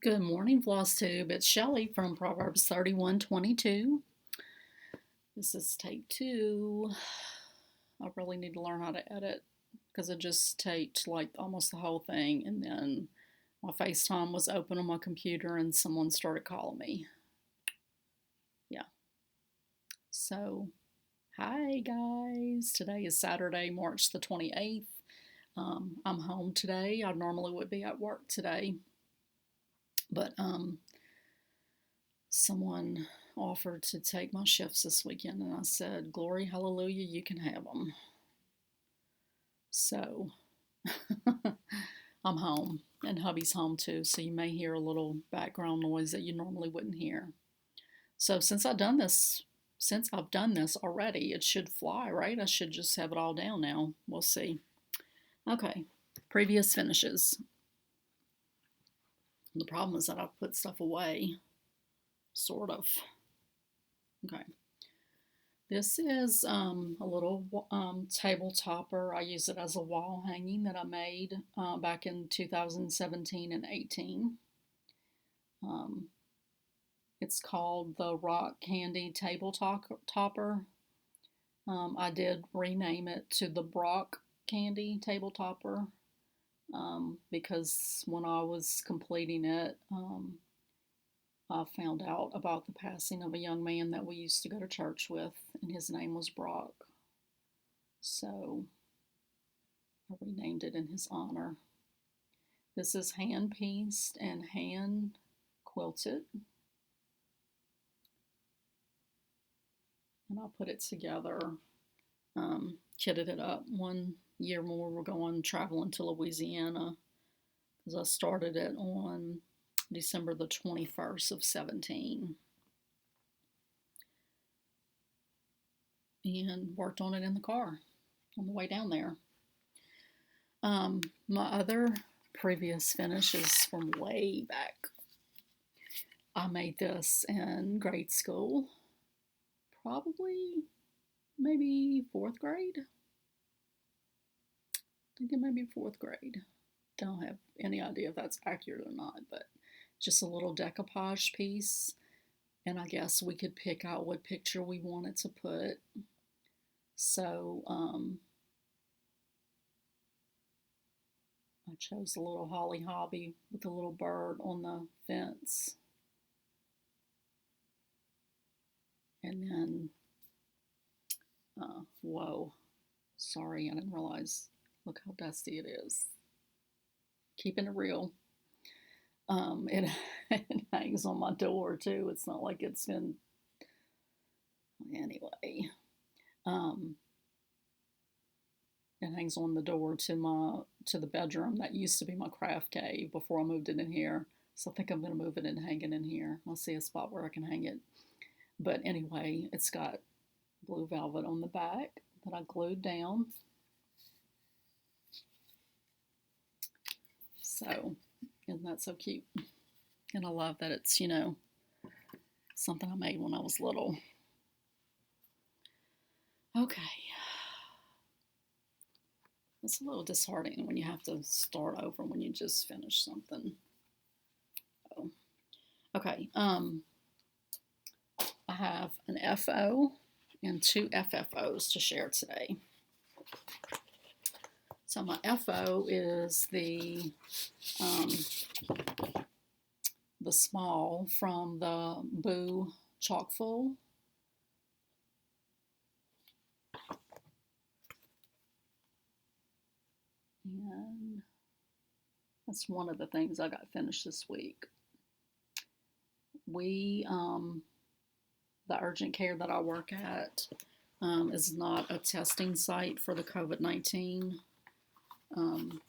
Good morning, FlossTube. It's Shelley from Proverbs 31:22. This is take two. I really need to learn how to edit because it just taped like almost the whole thing, and then my FaceTime was open on my computer and someone started calling me. Yeah. So, hi guys. Today is Saturday, March the 28th. I'm home today. I normally would be at work today, but someone offered to take my shifts this weekend, and I said, Glory, hallelujah, you can have them. So I'm home, and hubby's home too, so you may hear a little background noise that you normally wouldn't hear. So since I've done this already, it should fly, right? I should just have it all down now. We'll see. Okay, previous finishes. The problem is that I've put stuff away, sort of. Okay. This is a little table topper. I use it as a wall hanging that I made back in 2017 and 18. Um, it's called the Rock Candy Table Topper. I did rename it to the Brock Candy Table Topper because when I was completing it, I found out about the passing of a young man that we used to go to church with, and his name was Brock. So I renamed it in his honor. This is hand pieced and hand quilted. And I'll put it together, kitted it up. One year more, we're going traveling to Louisiana because I started it on December the 21st of 17 and worked on it in the car on the way down there. My other previous finish is from way back. I made this in grade school, probably maybe fourth grade. I think it may be fourth grade. Don't have any idea if that's accurate or not, but just a little decoupage piece. And I guess we could pick out what picture we wanted to put. So I chose a little holly hobby with a little bird on the fence. And then, whoa, sorry, I didn't realize. Look how dusty it is. Keeping it real. It, it hangs on my door too. It's not like it's been, anyway. Um, it hangs on the door to the bedroom that used to be my craft cave before I moved it in here. So I think I'm going to move it and hang it in here. I'll see a spot where I can hang it. But anyway, it's got blue velvet on the back that I glued down. So, isn't that so cute? And I love that it's, something I made when I was little. Okay. It's a little disheartening when you have to start over when you just finish something. Oh. Okay. I have an FO and two FFOs to share today. So my FO is the small from the Boo Chalkful. And that's one of the things I got finished this week. The urgent care that I work at is not a testing site for the COVID-19. And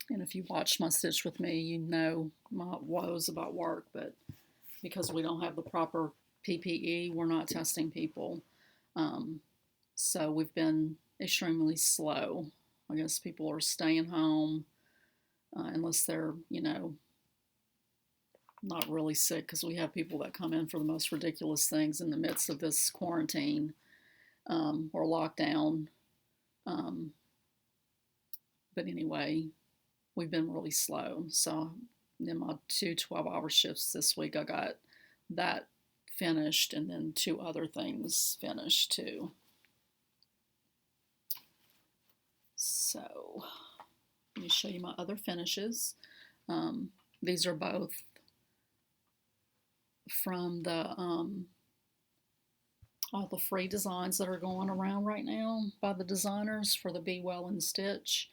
if you watched my stitch with me, you know my woes about work, but because we don't have the proper PPE, we're not testing people. So we've been extremely slow. I guess people are staying home unless they're, not really sick, because we have people that come in for the most ridiculous things in the midst of this quarantine or lockdown. But anyway, we've been really slow. So in my 2 12-hour shifts this week, I got that finished and then 2 other things finished too. So let me show you my other finishes. These are both from the all the free designs that are going around right now by the designers for the Be Well and Stitch.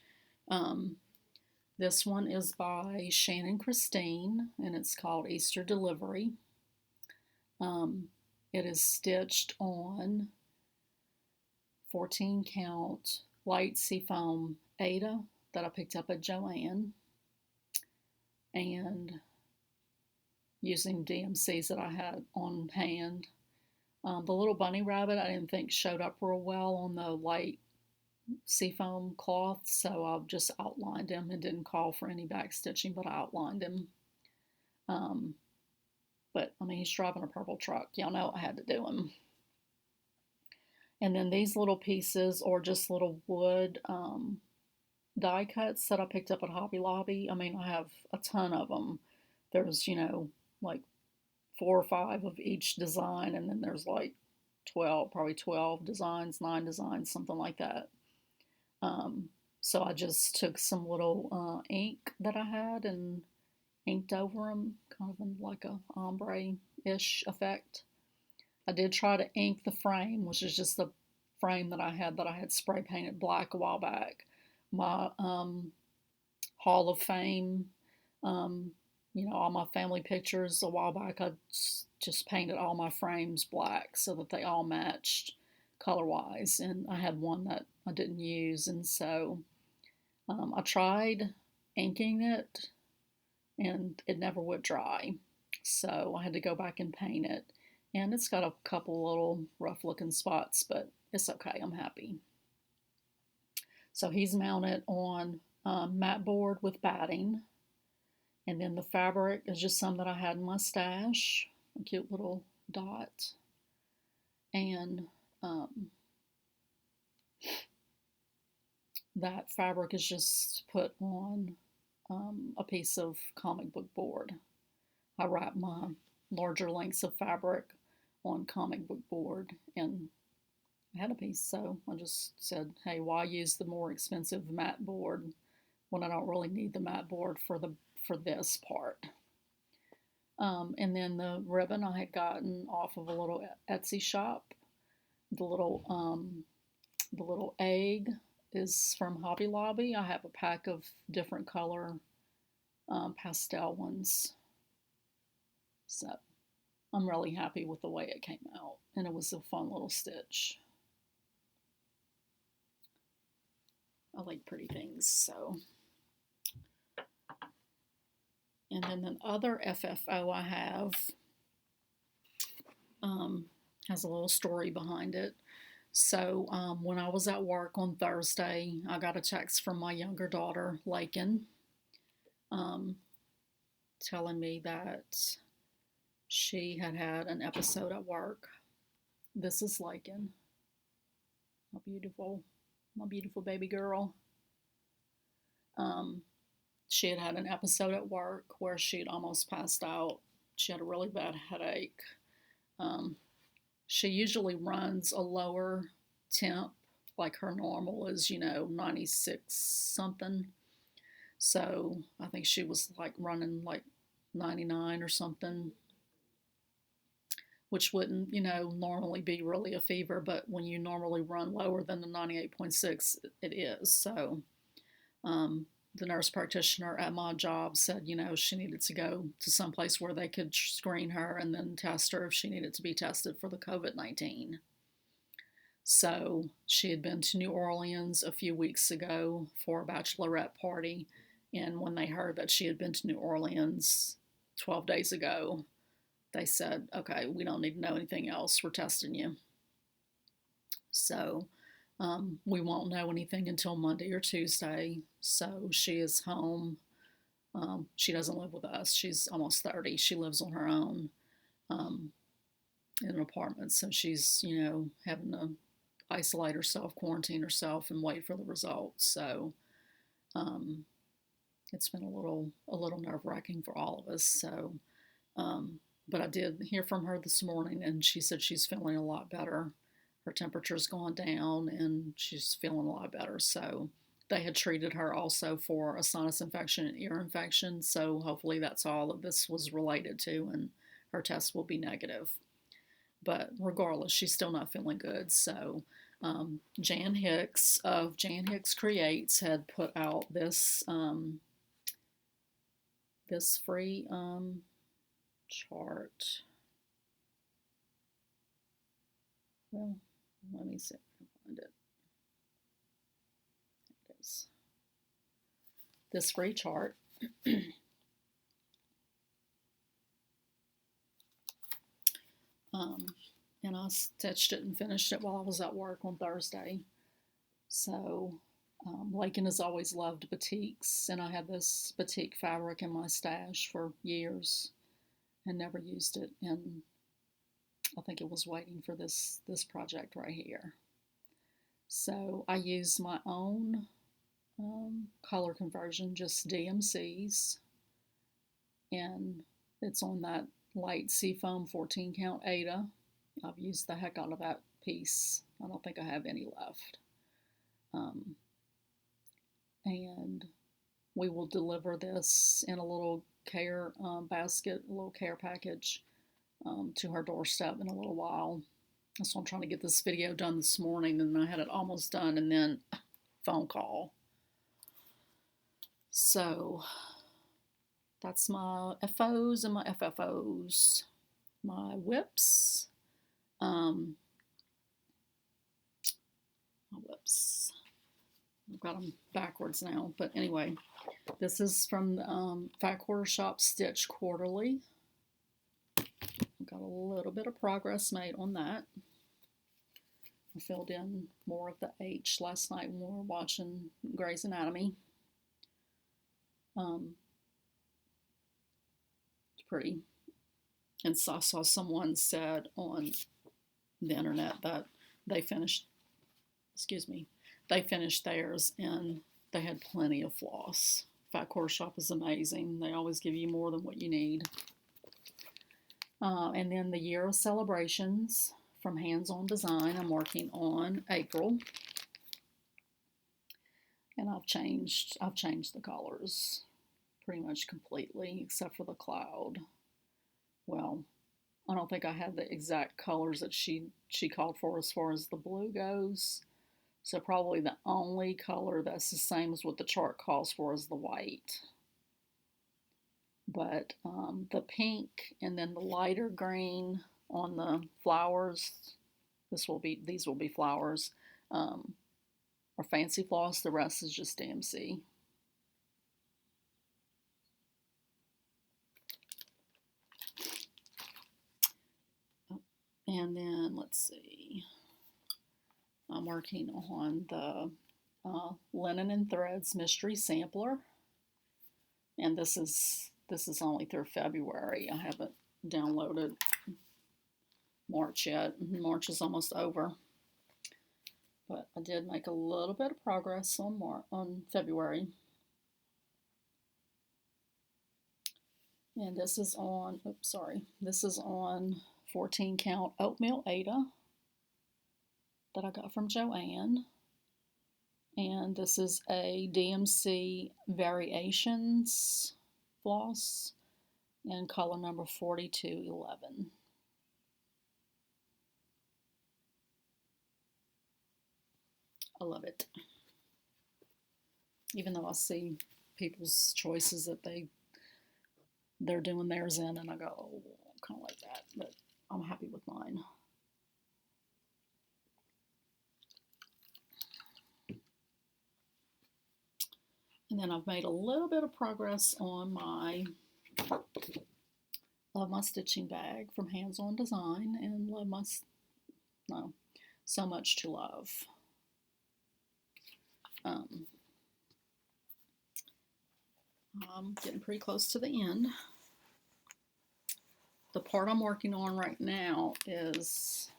This one is by Shannon Christine, and it's called Easter Delivery. It is stitched on 14 count light seafoam Aida that I picked up at Joann, and using DMCs that I had on hand. The little bunny rabbit I didn't think showed up real well on the light seafoam cloth, so I just outlined him and didn't call for any back stitching, but I outlined him. But I mean, he's driving a purple truck. Y'all know I had to do him. And then these little pieces are just little wood die cuts that I picked up at Hobby Lobby. I mean, I have a ton of them. There's, like 4 or 5 of each design, and then there's like 12, probably 12 designs, 9 designs, something like that. So I just took some little ink that I had and inked over them, kind of in like a ombre-ish effect. I did try to ink the frame, which is just the frame that I had spray painted black a while back. My Hall of Fame, all my family pictures a while back, I just painted all my frames black so that they all matched color-wise, and I had one that I didn't use, and so I tried inking it, and it never would dry, so I had to go back and paint it, and it's got a couple little rough-looking spots, but it's okay, I'm happy. So he's mounted on mat board with batting, and then the fabric is just some that I had in my stash, a cute little dot, and that fabric is just put on a piece of comic book board. I wrap my larger lengths of fabric on comic book board, and I had a piece, so I just said, hey, why use the more expensive mat board when I don't really need the mat board for this part. And then the ribbon I had gotten off of a little Etsy shop. The little egg is from Hobby Lobby. I have a pack of different color pastel ones. So I'm really happy with the way it came out, and it was a fun little stitch. I like pretty things, so. And then the other FFO I have has a little story behind it. So when I was at work on Thursday, I got a text from my younger daughter, Lakin, telling me that she had had an episode at work. This is Lakin, my beautiful baby girl. She had had an episode at work where she'd almost passed out. She had a really bad headache. She usually runs a lower temp, like her normal is, 96 something. So I think she was like running like 99 or something, which wouldn't, normally be really a fever, but when you normally run lower than the 98.6, it is. So, the nurse practitioner at my job said, she needed to go to some place where they could screen her and then test her if she needed to be tested for the COVID-19. So she had been to New Orleans a few weeks ago for a bachelorette party, and when they heard that she had been to New Orleans 12 days ago, they said, okay, we don't need to know anything else, we're testing you. So we won't know anything until Monday or Tuesday. So she is home. She doesn't live with us. She's almost 30. She lives on her own in an apartment. So she's, having to isolate herself, quarantine herself, and wait for the results. So it's been a little nerve-wracking for all of us. So, but I did hear from her this morning, and she said she's feeling a lot better. Her temperature's gone down, and she's feeling a lot better. So they had treated her also for a sinus infection and ear infection. So hopefully that's all that this was related to, and her test will be negative. But regardless, she's still not feeling good. So Jan Hicks of Jan Hicks Creates had put out this this free chart. Well, let me see if I can find it. There it is. This free chart. And I stitched it and finished it while I was at work on Thursday. So Lakin has always loved batiks, and I had this batik fabric in my stash for years and never used it, and I think it was waiting for this project right here. So I used my own color conversion, just DMCs, and it's on that light seafoam 14 count Aida. I've used the heck out of that piece. I don't think I have any left. And we will deliver this in a little care basket, a little care package to her doorstep in a little while. So I'm trying to get this video done this morning, and I had it almost done, and then phone call. So that's my FOs and my FFOs. My whips. My whips. I've got them backwards now, but anyway, this is from the Fat Quarter Shop Stitch Quarterly. I've got a little bit of progress made on that. I filled in more of the H last night when we were watching Grey's Anatomy. It's pretty. And so I saw someone said on the internet that they finished theirs and they had plenty of floss. Fat Quarter Shop is amazing. They always give you more than what you need. And then the Year of Celebrations from Hands On Design. I'm working on April. And I've changed the colors pretty much completely except for the cloud. Well, I don't think I had the exact colors that she called for as far as the blue goes. So probably the only color that's the same as what the chart calls for is the white. But the pink and then the lighter green on the flowers, these will be flowers, are fancy floss. The rest is just DMC. And then let's see. I'm working on the Linen and Threads Mystery Sampler, and this is only through February. I haven't downloaded March yet. March is almost over, but I did make a little bit of progress on February. And this is on, this is on 14 count oatmeal Aida that I got from Joanne. And this is a DMC Variations floss in color number 4211. I love it. Even though I see people's choices that they're doing theirs in, and I go, oh, kind of like that, but I'm happy with mine. And then I've made a little bit of progress on my Love My Stitching bag from Hands On Design, and So Much to Love. I'm getting pretty close to the end. The part I'm working on right now is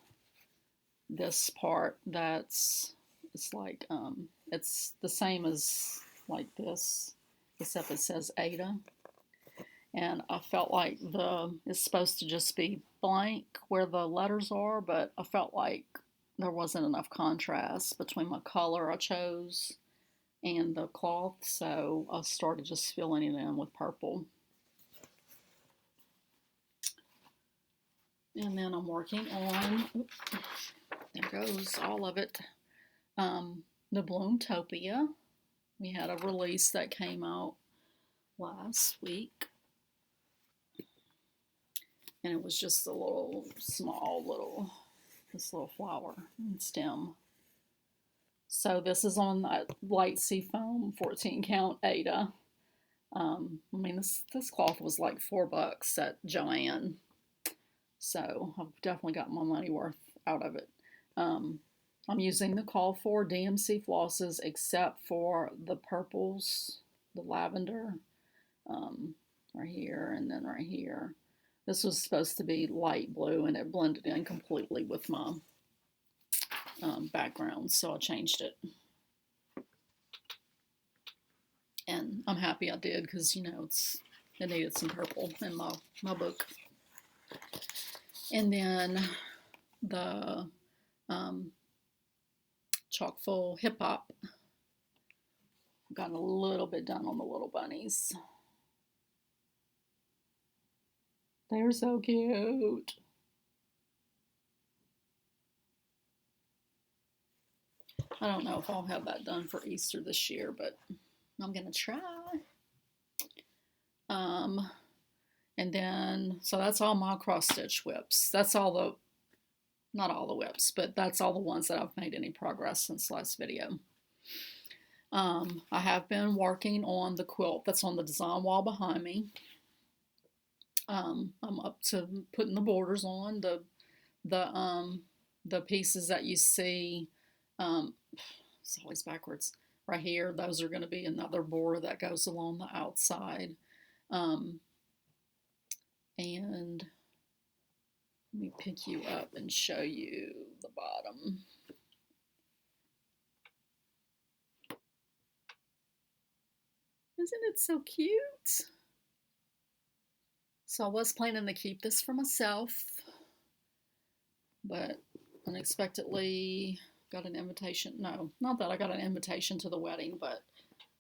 this part it's like, it's the same as like this, except it says Ada. And I felt like it's supposed to just be blank where the letters are, but I felt like there wasn't enough contrast between my color I chose and the cloth, so I started just filling it in with purple. And then I'm working on, there goes all of it, the Bloomtopia. We had a release that came out last week. And it was just a little small this little flower and stem. So this is on that light seafoam 14 count Ada. I mean, this cloth was like $4 at Joann. So I've definitely got my money worth out of it. I'm using the call for DMC flosses except for the purples, the lavender, right here and then right here. This was supposed to be light blue and it blended in completely with my background, so I changed it. And I'm happy I did because, you know, it needed some purple in my book. And then the chock full hip hop. Got a little bit done on the little bunnies. They're so cute. I don't know if I'll have that done for Easter this year, but I'm going to try. And then, so that's all my cross-stitch whips. That's all not all the whips, but that's all the ones that I've made any progress since last video. I have been working on the quilt that's on the design wall behind me. I'm up to putting the borders on the pieces that you see. It's always backwards. Right here, those are going to be another border that goes along the outside. And let me pick you up and show you the bottom. Isn't it so cute? So I was planning to keep this for myself, but unexpectedly got an invitation. No, not that I got an invitation to the wedding, but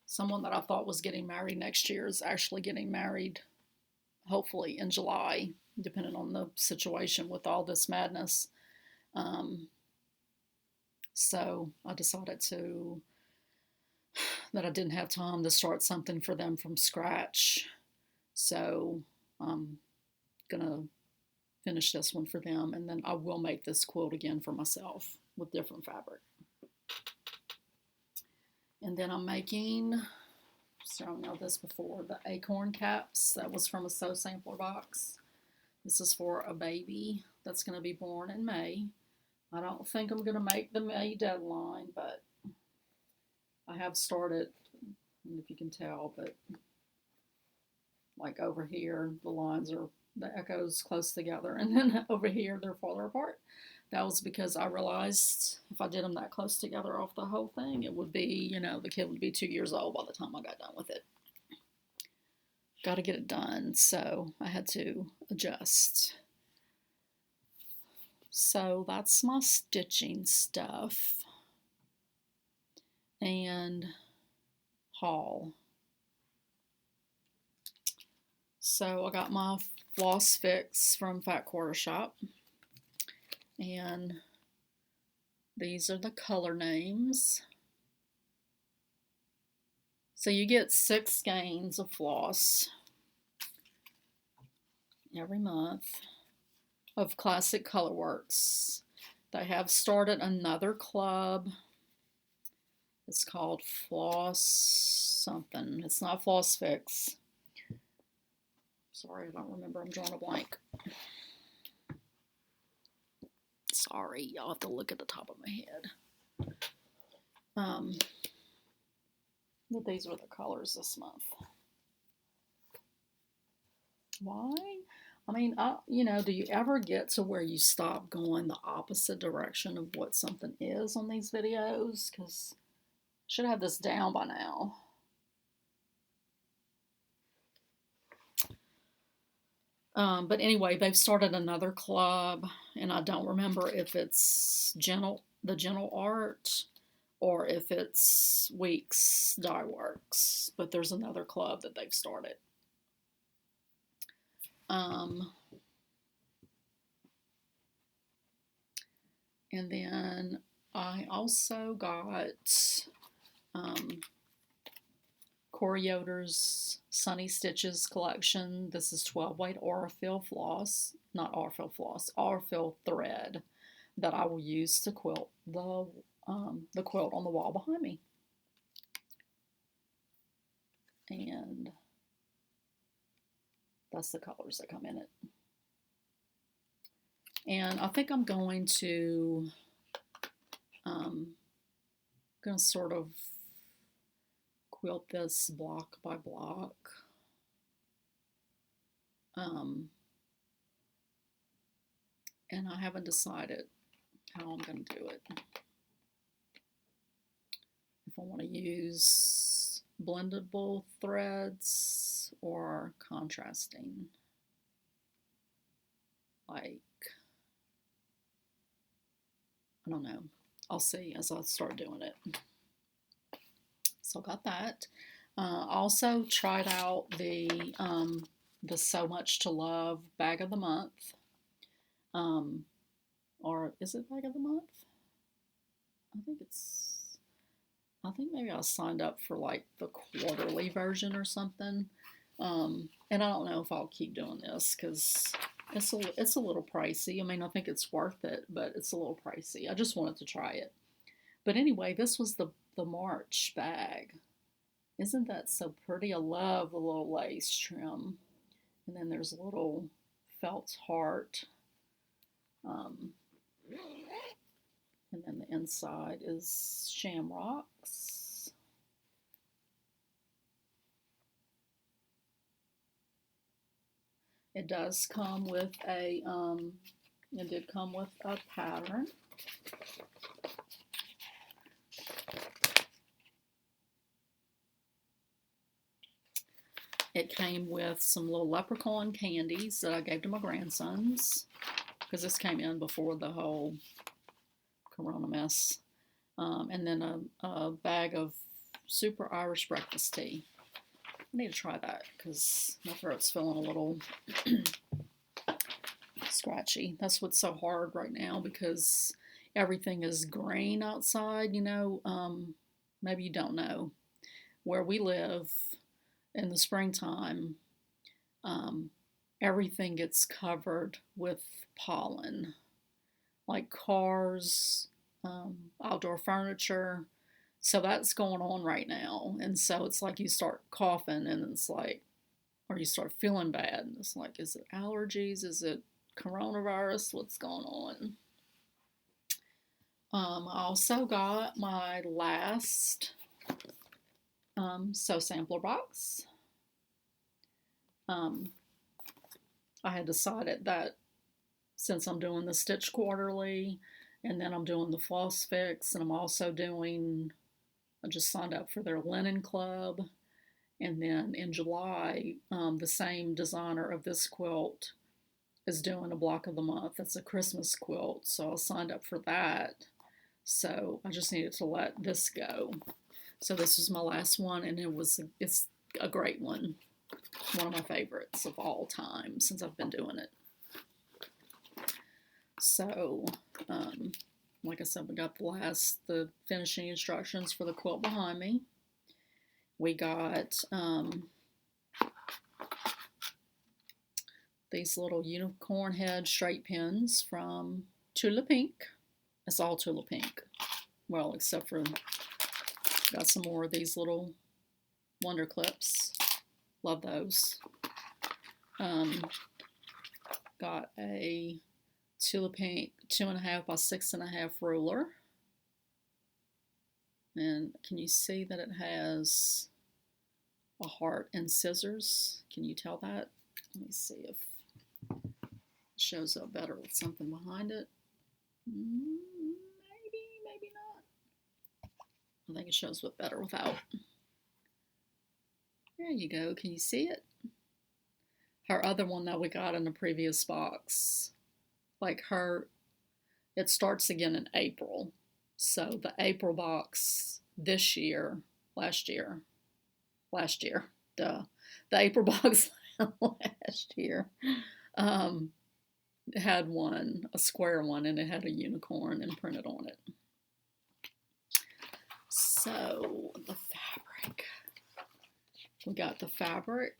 someone that I thought was getting married next year is actually getting married, hopefully in July, depending on the situation with all this madness. So I decided that I didn't have time to start something for them from scratch. So I'm gonna finish this one for them, and then I will make this quilt again for myself with different fabric. And then I'm making, so I know this before, the Acorn Caps. That was from a sew sampler box. This is for a baby that's going to be born in May. I don't think I'm going to make the May deadline, but I have started, I don't know if you can tell, but like over here, the lines are, the echoes close together, and then over here, they're farther apart. That was because I realized if I did them that close together off the whole thing, it would be, you know, the kid would be 2 years old by the time I got done with it. Got to get it done, so I had to adjust. So that's my stitching stuff and haul. So I got my floss fix from Fat Quarter Shop, and these are the color names. So you get 6 skeins of floss every month of Classic Colorworks. They have started another club. It's called Floss something. It's not Floss Fix. Sorry, I don't remember. I'm drawing a blank. Sorry, y'all have to look at the top of my head. But these were the colors this month. Why? I mean, you know, do you ever get to where you stop going the opposite direction of what something is on these videos? Because I should have this down by now. But anyway, they've started another club, and I don't remember if it's the Gentle Art or if it's Weeks Dye Works, but there's another club that they've started. And then I also got Corey Yoder's Sunny Stitches collection. This is 12 weight Aurifil floss, not Aurifil floss, Aurifil thread that I will use to quilt the quilt on the wall behind me. And that's the colors that come in it. And I think I'm going to sort of quilt this block by block. And I haven't decided how I'm going to do it. If I want to use blendable threads or contrasting. Like, I don't know. I'll see as I start doing it. So I got that. Also tried out the So Much to Love Bag of the Month. Or is it Bag of the Month? I think maybe I signed up for like the quarterly version or something. And I don't know if I'll keep doing this because it's a little pricey. I mean, I think it's worth it, but it's a little pricey. I just wanted to try it. But anyway, this was the March bag. Isn't that so pretty? I love the little lace trim. And then there's a little felt heart. And then the inside is shamrocks. It does come with a, it did come with a pattern. It came with some little leprechaun candies that I gave to my grandsons because this came in before the whole Corona mess. And then a bag of super Irish breakfast tea. I need to try that because my throat's feeling a little scratchy. That's what's so hard right now because everything is green outside, you know. Maybe you don't know. Where we live in the springtime, everything gets covered with pollen. Like cars, outdoor furniture. So that's going on right now. And so it's like you start coughing and it's like, or you start feeling bad. And it's like, is it allergies? Is it coronavirus? What's going on? I also got my last sew sampler box. I had decided that since I'm doing the Stitch Quarterly and then I'm doing the Floss Fix and I'm also doing, I just signed up for their linen club. And then in July, the same designer of this quilt is doing a block of the month. It's a Christmas quilt, so I signed up for that. So I just needed to let this go. So this was my last one, and it's a great one. One of my favorites of all time since I've been doing it. So, like I said, we got the finishing instructions for the quilt behind me. We got these little unicorn head straight pins from Tula Pink. It's all Tula Pink. Well, except for got some more of these little wonder clips. Love those. Got a Tula Pink 2.5 by 6.5 ruler. And can you see that it has a heart and scissors? Can you tell that? Let me see if it shows up better with something behind it. Maybe not. I think it shows up better without. There you go. Can you see it? Her other one that we got in the previous box, like it starts again in April. So the April box this year, last year, duh. The April box last year had a square one, and it had a unicorn imprinted on it. So the fabric. We got the fabric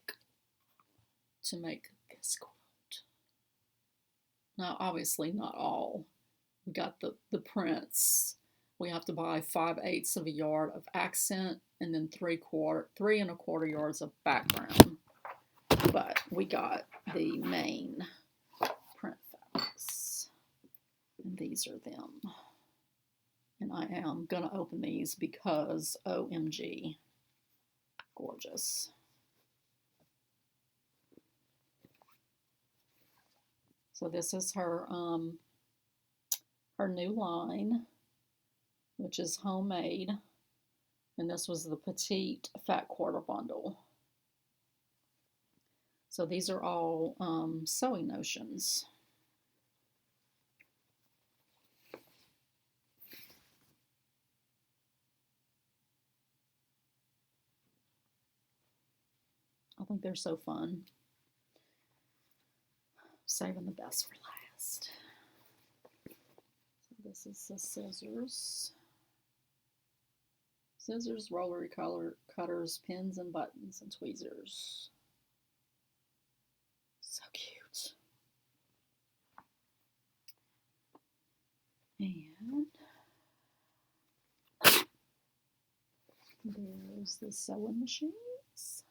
to make this quilt. Now, obviously not all. We got the prints. We have to buy 5/8 of a yard of accent and then 3 1/4 yards of background. But we got the main print fabrics. And these are them. And I am going to open these because OMG, gorgeous. So this is her new line, which is homemade, and this was the petite fat quarter bundle. So these are all sewing notions. I think they're so fun. Saving the best for last. So this is the scissors. Scissors, rotary cutters, pins and buttons, and tweezers. So cute. And there's the sewing machines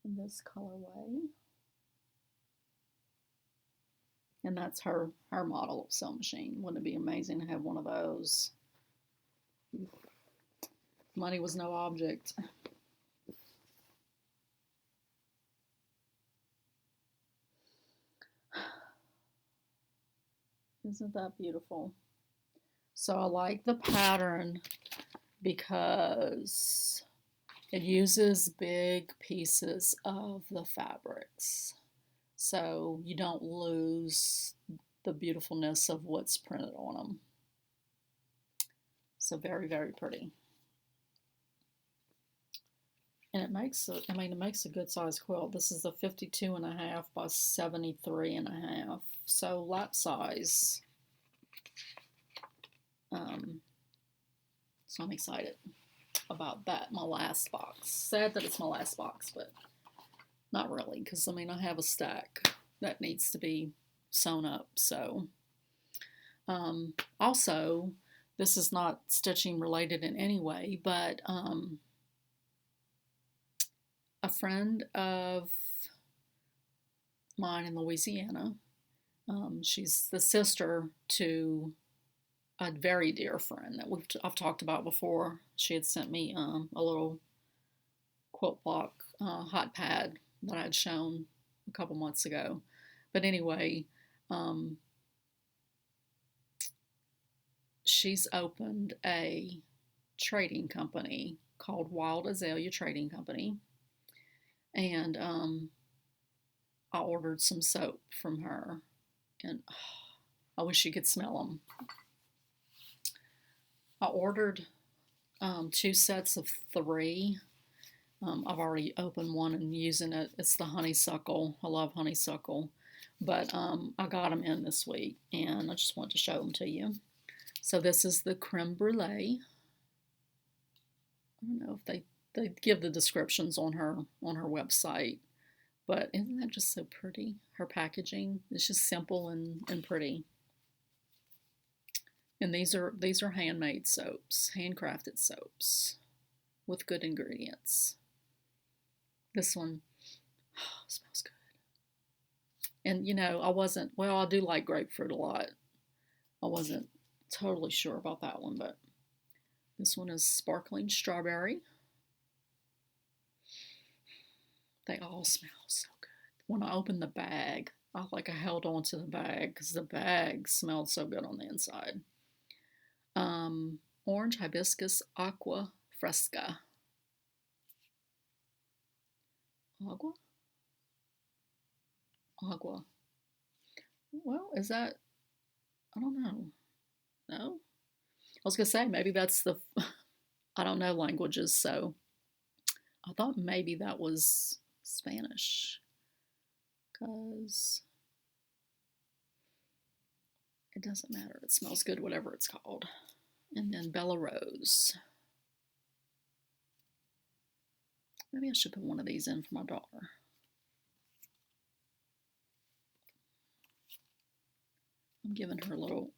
in this colorway. And that's her model of sewing machine. Wouldn't it be amazing to have one of those? Money was no object. Isn't that beautiful? So I like the pattern because it uses big pieces of the fabrics. So you don't lose the beautifulness of what's printed on them. So very, very pretty. And it makes a good size quilt. This is a 52.5 by 73.5. So lap size. So I'm excited about that. My last box. Sad that it's my last box, but not really, because I have a stack that needs to be sewn up. So also, this is not stitching related in any way, but a friend of mine in Louisiana, she's the sister to a very dear friend that I've talked about before. She had sent me a little quilt block hot pad that I had shown a couple months ago. But anyway, she's opened a trading company called Wild Azalea Trading Company. And I ordered some soap from her. And I wish you could smell them. I ordered 2 sets of 3. I've already opened one and using it. It's the honeysuckle. I love honeysuckle. But I got them in this week, and I just want to show them to you. So this is the creme brulee. I don't know if they give the descriptions on her website, but isn't that just so pretty? Her packaging is just simple and pretty. And these are handmade soaps, handcrafted soaps with good ingredients. This one smells good. And I do like grapefruit a lot. I wasn't totally sure about that one, but this one is sparkling strawberry. They all smell so good. When I opened the bag, I held on to the bag because the bag smelled so good on the inside. Orange hibiscus aqua fresca. Agua? Agua. Well, is that, I don't know. No? I was going to say, maybe that's the, I don't know languages, so I thought maybe that was Spanish. Because it doesn't matter. It smells good, whatever it's called. And then Bella Rose. Maybe I should put one of these in for my daughter. I'm giving her a little,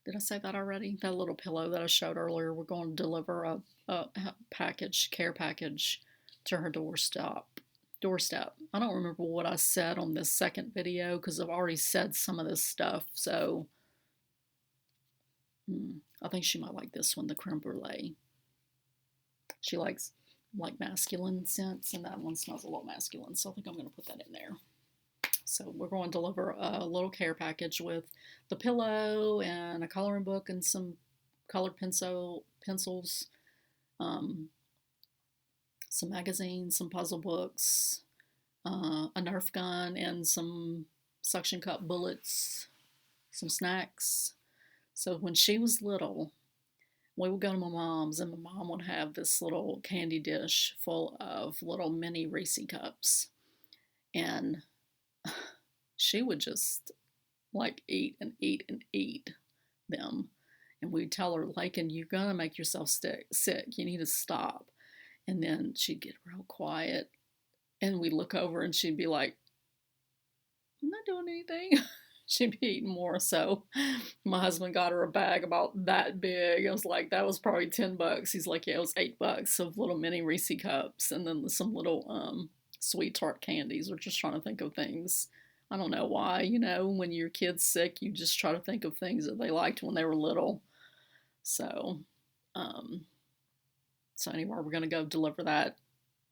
did I say that already? That little pillow that I showed earlier, we're going to deliver a package, care package to her doorstep. I don't remember what I said on this second video because I've already said some of this stuff, so I think she might like this one, the creme brulee. She likes like masculine scents, and that one smells a little masculine, so I think I'm going to put that in there. So we're going to deliver a little care package with the pillow and a coloring book and some colored pencils, some magazines, some puzzle books, a Nerf gun, and some suction cup bullets, some snacks. So when she was little, we would go to my mom's, and my mom would have this little candy dish full of little mini Reese cups. And she would just like eat and eat and eat them. And we'd tell her, Lakin, you're going to make yourself sick. You need to stop. And then she'd get real quiet. And we'd look over and she'd be like, I'm not doing anything. She'd be eating more. So my husband got her a bag about that big. I was like, that was probably $10. He's like, yeah, it was $8 of little mini Reese cups. And then some little sweet tart candies. We're just trying to think of things. I don't know why, you know, when your kid's sick, you just try to think of things that they liked when they were little. So, anyway, we're going to go deliver that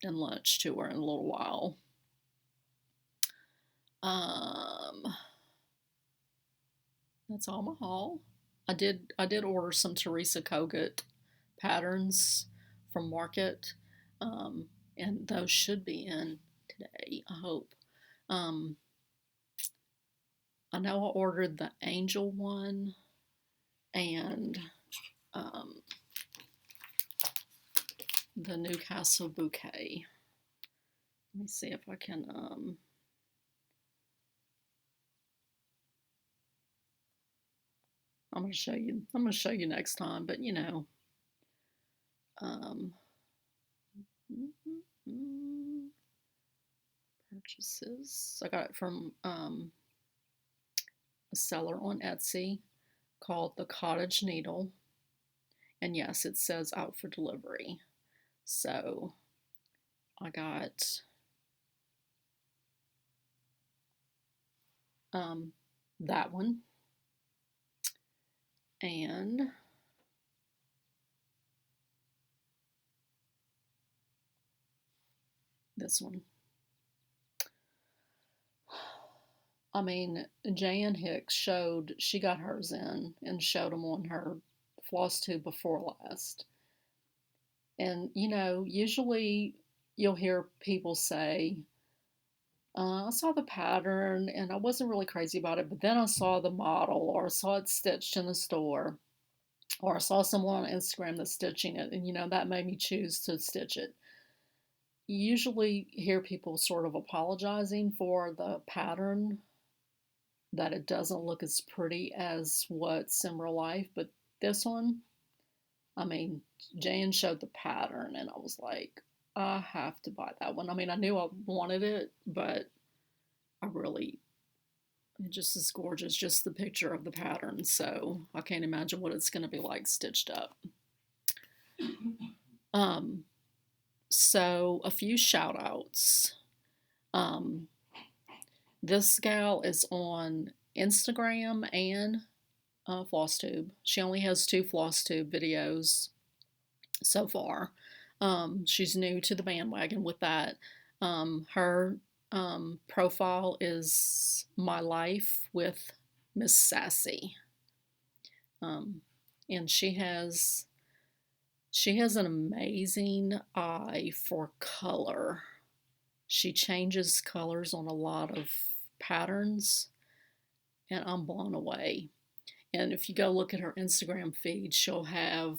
and lunch to her in a little while. That's all my haul. I did order some Teresa Kogut patterns from Market, and those should be in today, I hope. I know I ordered the angel one and the Newcastle bouquet. Let me see if I can I'm going to show you next time, but you know, purchases. I got it from a seller on Etsy called The Cottage Needle. And yes, it says out for delivery. So I got that one. And this one. I mean, Jan Hicks she got hers in and showed them on her FlossTube before last. And, you know, usually you'll hear people say, I saw the pattern and I wasn't really crazy about it, but then I saw the model or I saw it stitched in the store or I saw someone on Instagram that's stitching it and, you know, that made me choose to stitch it. You usually hear people sort of apologizing for the pattern, that it doesn't look as pretty as what's in real life, but this one, I mean, Jan showed the pattern and I was like, I have to buy that one. I mean, I knew I wanted it, but it just is gorgeous, just the picture of the pattern, so I can't imagine what it's going to be like stitched up. So a few shout outs. This gal is on Instagram and FlossTube. She only has 2 FlossTube videos so far. She's new to the bandwagon with that. Her profile is My Life with Miss Sassy. And she has an amazing eye for color. She changes colors on a lot of patterns, and I'm blown away. And if you go look at her Instagram feed, she'll have,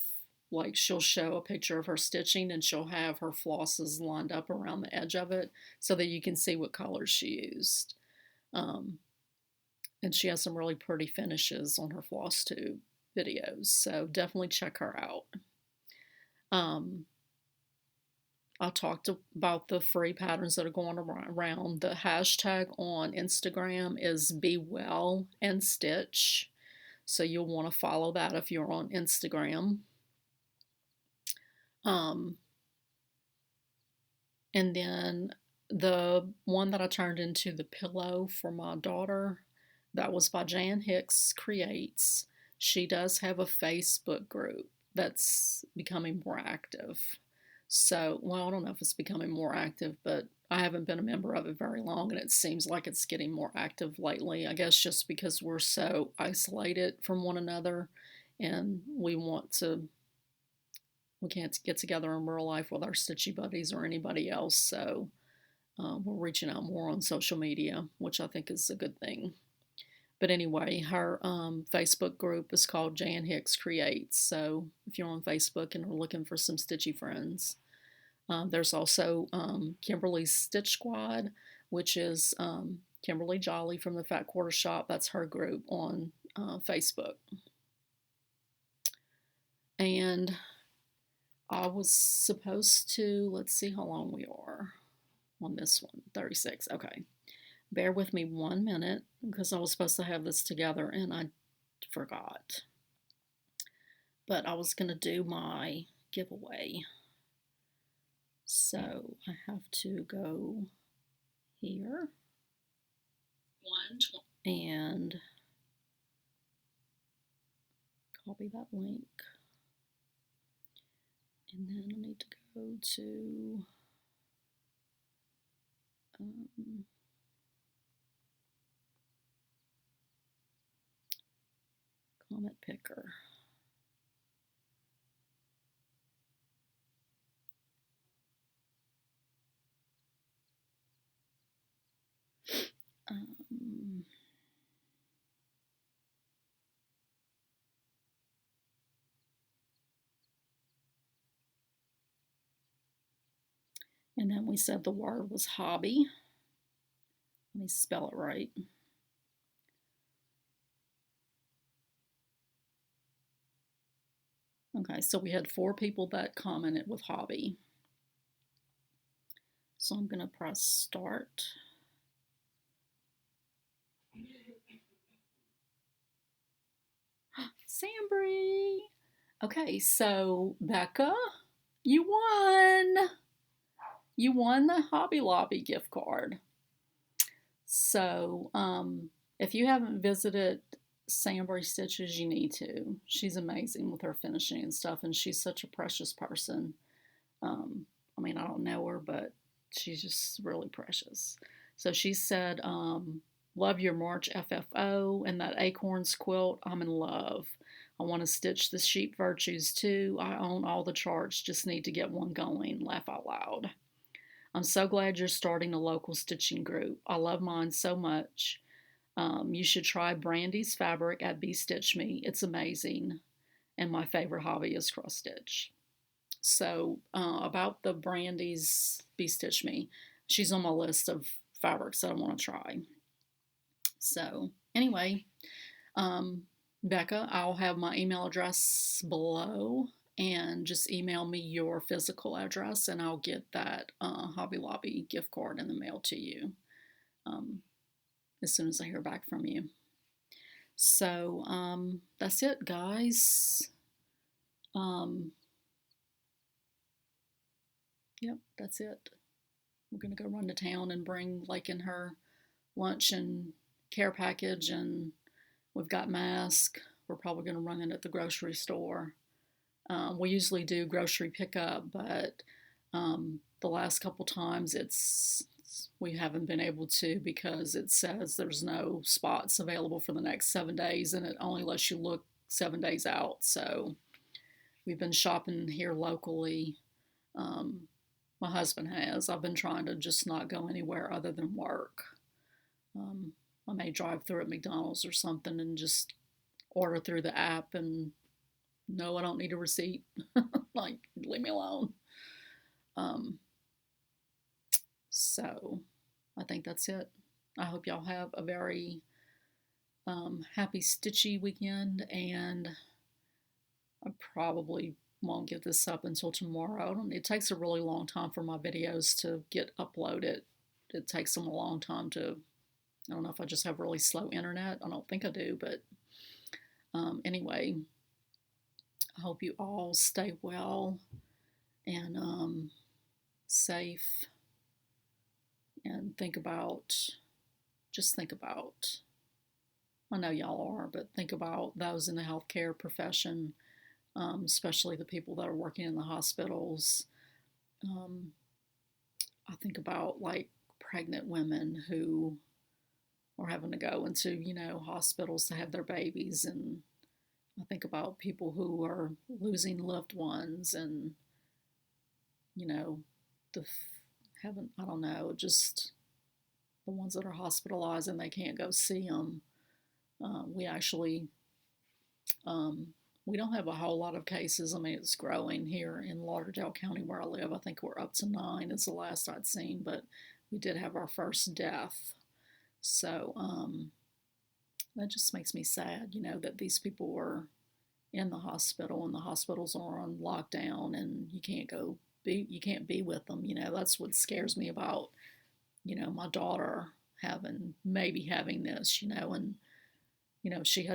like, she'll show a picture of her stitching and she'll have her flosses lined up around the edge of it so that you can see what colors she used. And she has some really pretty finishes on her FlossTube videos, so definitely check her out. I talked about the free patterns that are going around. The hashtag on Instagram is Be Well and Stitch, so you'll want to follow that if you're on Instagram. And then the one that I turned into the pillow for my daughter, that was by Jan Hicks Creates. She does have a Facebook group that's becoming more active. So, well, I don't know if it's becoming more active, but I haven't been a member of it very long, and it seems like it's getting more active lately. I guess just because we're so isolated from one another, and we can't get together in real life with our stitchy buddies or anybody else, so we're reaching out more on social media, which I think is a good thing. But anyway, her Facebook group is called Jan Hicks Creates. So if you're on Facebook and are looking for some stitchy friends, there's also Kimberly's Stitch Squad, which is Kimberly Jolly from the Fat Quarter Shop. That's her group on Facebook. And I was supposed to, let's see how long we are on this one, 36. Okay. Bear with me 1 minute because I was supposed to have this together and I forgot. But I was going to do my giveaway. So I have to go here and copy that link. And then I need to go to comment picker. And then we said the word was hobby. Let me spell it right. Okay, so we had 4 people that commented with hobby. So I'm going to press start. Sambry! Okay, so Becca, you won! You won the Hobby Lobby gift card. So, if you haven't visited Sambry Stitches, you need to. She's amazing with her finishing and stuff, and she's such a precious person. I mean, I don't know her, but she's just really precious. So she said, love your March FFO and that Acorns quilt. I'm in love. I want to stitch the Sheep Virtues too. I own all the charts, just need to get one going. Laugh out loud. I'm so glad you're starting a local stitching group. I love mine so much. You should try Brandy's fabric at Bee Stitch Me. It's amazing. And my favorite hobby is cross stitch. So about the Brandy's Bee Stitch Me, she's on my list of fabrics that I want to try. So anyway, Becca, I'll have my email address below, and just email me your physical address and I'll get that Hobby Lobby gift card in the mail to you as soon as I hear back from you. So that's it, guys. Yep, that's it. We're going to go run to town and bring Lakin her lunch and care package, and we've got masks. We're probably going to run in at the grocery store. We usually do grocery pickup, but the last couple times we haven't been able to because it says there's no spots available for the next 7 days, and it only lets you look 7 days out. So we've been shopping here locally My husband has. I've been trying to just not go anywhere other than work. I may drive through at McDonald's or something and just order through the app and no, I don't need a receipt. Like, leave me alone. Um, so I think that's it. I hope y'all have a very happy stitchy weekend, and I probably won't get this up until tomorrow. It takes a really long time for my videos to get uploaded. It takes them a long time to, I don't know if I just have really slow internet. I don't think I do, but anyway, I hope you all stay well and safe, and just think about, I know y'all are, but think about those in the healthcare profession, especially the people that are working in the hospitals. Um, I think about like pregnant women who are having to go into, hospitals to have their babies. And I think about people who are losing loved ones and, you know, the haven't, I don't know, just the ones that are hospitalized and they can't go see them. We actually, we don't have a whole lot of cases. I mean, it's growing here in Lauderdale County where I live. I think we're up to 9 is the last I'd seen, but we did have our first death. So that just makes me sad, that these people were in the hospital and the hospitals are on lockdown and you can't be with them. That's what scares me about, my daughter maybe having this, and, she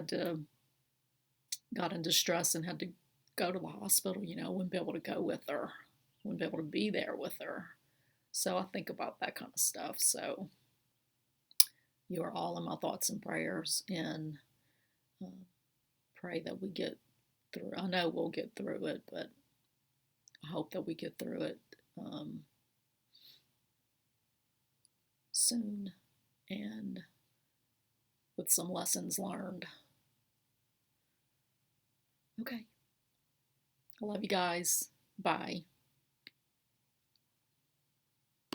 got in distress and had to go to the hospital, wouldn't be able to go with her, wouldn't be able to be there with her. So I think about that kind of stuff. So you are all in my thoughts and prayers, and pray that we get through. I know we'll get through it, but I hope that we get through it soon and with some lessons learned. Okay. I love you guys. Bye.